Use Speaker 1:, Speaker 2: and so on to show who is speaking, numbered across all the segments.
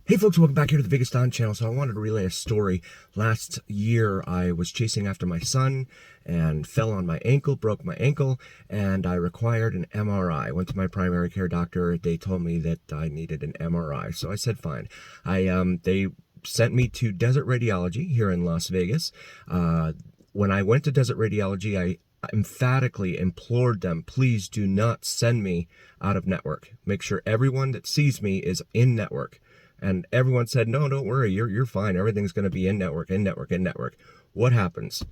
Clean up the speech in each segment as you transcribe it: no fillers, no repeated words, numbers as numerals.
Speaker 1: Hey folks, welcome back here to the Vegas Don channel. So I wanted to relay a story. Last year, I was chasing after my son and fell on my ankle, broke my ankle, and I required an MRI. Went to my primary care doctor. They told me that I needed an MRI. So I said, fine. They sent me to Desert Radiology here in Las Vegas. When I went to Desert Radiology, I emphatically implored them, please do not send me out of network. Make sure everyone that sees me is in network. And everyone said, no, don't worry, you're fine. Everything's going to be in network, in network, in network. What happens?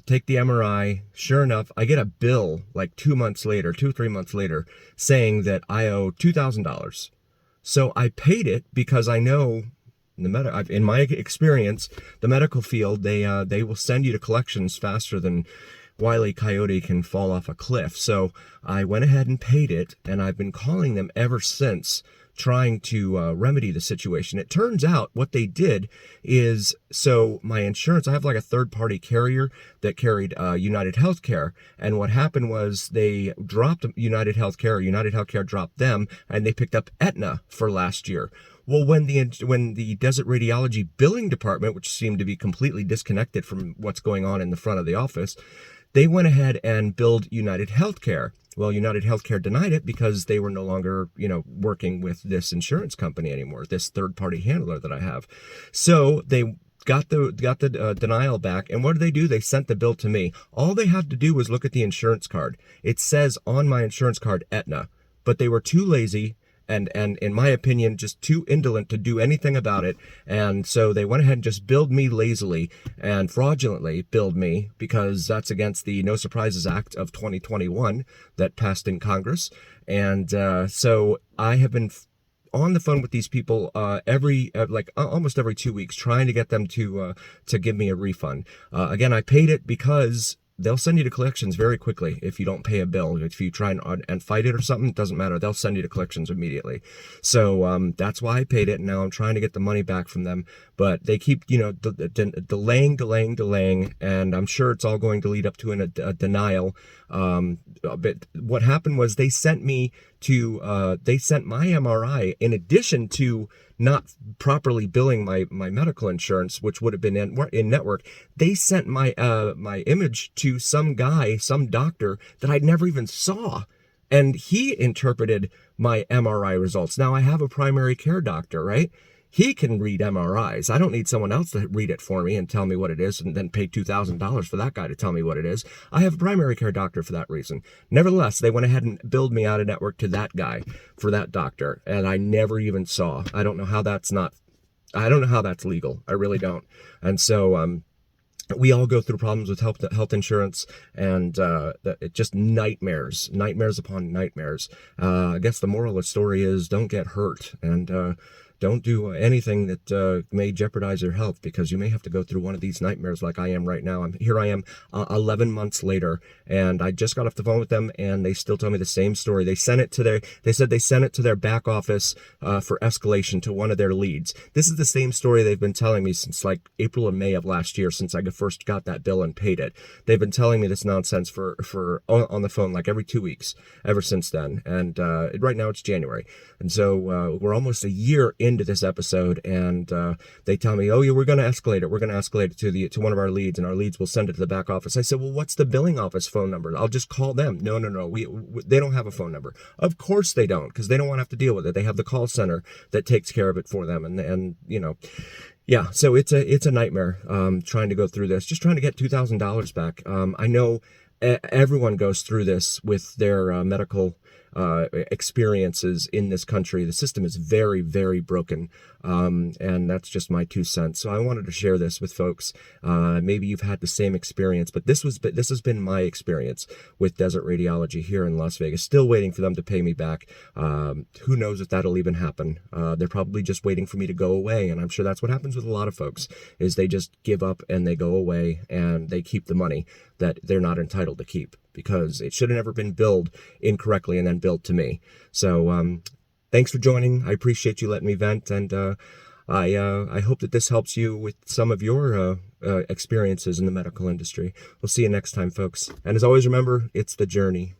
Speaker 1: Take the MRI. Sure enough, I get a bill like 2 months later, 3 months later, saying that I owe $2,000. So I paid it because I know in my experience, the medical field, they will send you to collections faster than Wile E. Coyote can fall off a cliff. So I went ahead and paid it, and I've been calling them ever since, trying to remedy the situation. It turns out what they did is, so my insurance, I have like a third-party carrier that carried United Healthcare, and what happened was they dropped United Healthcare, or United Healthcare dropped them, and they picked up Aetna for last year. Well, when the Desert Radiology billing department, which seemed to be completely disconnected from what's going on in the front of the office, they went ahead and billed United Healthcare. Well, United Healthcare denied it because they were no longer, working with this insurance company anymore, this third-party handler that I have. So they got the denial back, and what did? They sent the bill to me. All they had to do was look at the insurance card. It says on my insurance card Aetna, but they were too lazy and in my opinion, just too indolent to do anything about it. And so they went ahead and just billed me lazily and fraudulently billed me, because that's against the No Surprises Act of 2021 that passed in Congress. And so I have been on the phone with these people almost every 2 weeks, trying to get them to give me a refund. Again, I paid it because they'll send you to collections very quickly if you don't pay a bill. If you try and fight it or something, it doesn't matter. They'll send you to collections immediately. So that's why I paid it, and now I'm trying to get the money back from them. But they keep, delaying, and I'm sure it's all going to lead up to a denial. But what happened was they sent my MRI, in addition to not properly billing my medical insurance, which would have been in network. They sent my image to some doctor that I never even saw, and he interpreted my MRI results. Now I have a primary care doctor, right? He can read MRIs. I don't need someone else to read it for me and tell me what it is and then pay $2,000 for that guy to tell me what it is. I have a primary care doctor for that reason. Nevertheless, they went ahead and billed me out of network to that guy for that doctor, and I never even saw. I don't know how that's legal. I really don't. And so, we all go through problems with health insurance, and it just nightmares upon nightmares. I guess the moral of the story is don't get hurt, and don't do anything that may jeopardize your health, because you may have to go through one of these nightmares like I am right now. Here I am 11 months later, and I just got off the phone with them, and they still tell me the same story. They said they sent it to their back office for escalation to one of their leads. This is the same story they've been telling me since like April and May of last year, since I first got that bill and paid it. They've been telling me this nonsense for on the phone like every 2 weeks ever since then. And right now it's January, and so we're almost a year into this episode, and they tell me, oh yeah, we're going to escalate it to one of our leads, and our leads will send it to the back office. I said, well, what's the billing office phone number? I'll just call them. No, they don't have a phone number. Of course they don't, because they don't want to have to deal with it. They have the call center that takes care of it for them, and yeah, so it's a nightmare trying to go through this, just trying to get $2,000 back. I know everyone goes through this with their medical experiences in this country. The system is very, very broken, and that's just my 2 cents. So I wanted to share this with folks. Maybe you've had the same experience, but this has been my experience with Desert Radiology here in Las Vegas. Still waiting for them to pay me back. Who knows if that'll even happen? They're probably just waiting for me to go away, and I'm sure that's what happens with a lot of folks, is they just give up and they go away, and they keep the money that they're not entitled to keep, because it should have never been billed incorrectly and then billed to me. So thanks for joining. I appreciate you letting me vent, and I hope that this helps you with some of your experiences in the medical industry. We'll see you next time, folks. And as always, remember, it's the journey.